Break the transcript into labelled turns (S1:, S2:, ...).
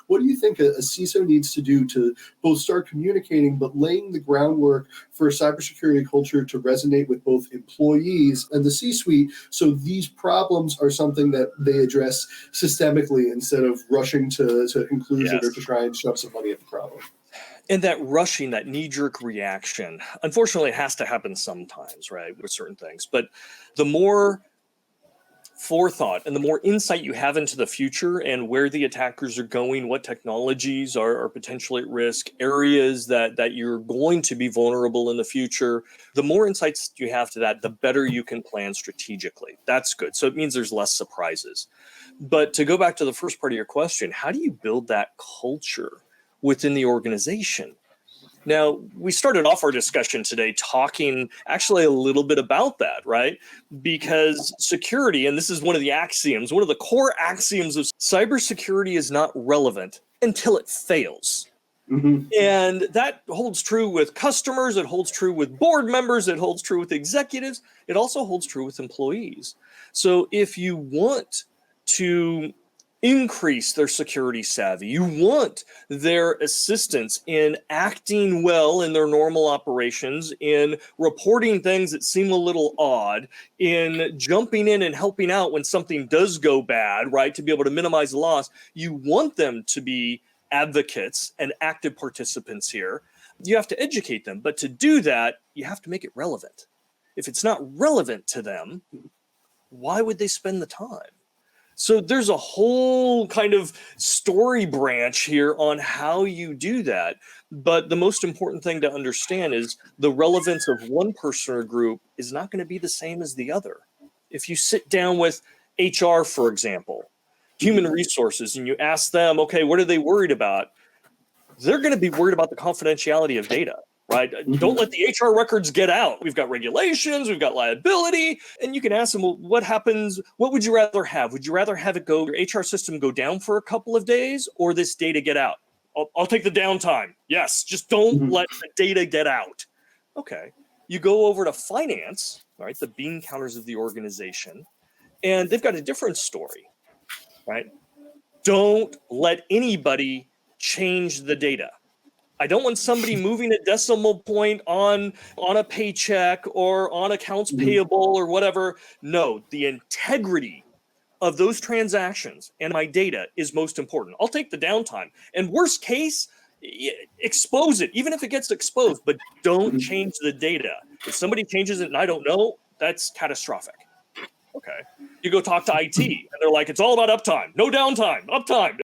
S1: What do you think a CISO needs to do to both start communicating, but laying the groundwork for a cybersecurity culture to resonate with both employees and the C-suite, so these problems are something that they address systemically instead of rushing to conclusion or to try and shove some money at the problem?
S2: And that rushing, that knee-jerk reaction, unfortunately, it has to happen sometimes, right, with certain things. But the more forethought and the more insight you have into the future and where the attackers are going, what technologies are potentially at risk, areas that you're going to be vulnerable in the future, the more insights you have to that, the better you can plan strategically. That's good. So it means there's less surprises. But to go back to the first part of your question, how do you build that culture within the organization? Now, we started off our discussion today talking actually a little bit about that, right? Because security, and this is one of the axioms, one of the core axioms of cybersecurity, is not relevant until it fails. Mm-hmm. And that holds true with customers, it holds true with board members, it holds true with executives, it also holds true with employees. So if you want to increase their security savvy, you want their assistance in acting well in their normal operations, in reporting things that seem a little odd, in jumping in and helping out when something does go bad, right, to be able to minimize the loss, you want them to be advocates and active participants here. You have to educate them, but to do that, you have to make it relevant. If it's not relevant to them, why would they spend the time? So there's a whole kind of story branch here on how you do that. But the most important thing to understand is the relevance of one person or group is not going to be the same as the other. If you sit down with HR, for example, human resources, and you ask them, okay, what are they worried about? They're going to be worried about the confidentiality of data. Right? Don't let the HR records get out. We've got regulations, we've got liability, and you can ask them, well, what happens? What would you rather have? Would you rather have it go, your HR system go down for a couple of days, or this data get out? I'll take the downtime. Yes, just don't let the data get out. Okay. You go over to finance, right? The bean counters of the organization, and they've got a different story, right? Don't let anybody change the data. I don't want somebody moving a decimal point on a paycheck or on accounts payable or whatever. No, the integrity of those transactions and my data is most important. I'll take the downtime. And worst case, expose it, even if it gets exposed, but don't change the data. If somebody changes it and I don't know, that's catastrophic. Okay. You go talk to IT and they're like, it's all about uptime, no downtime, uptime.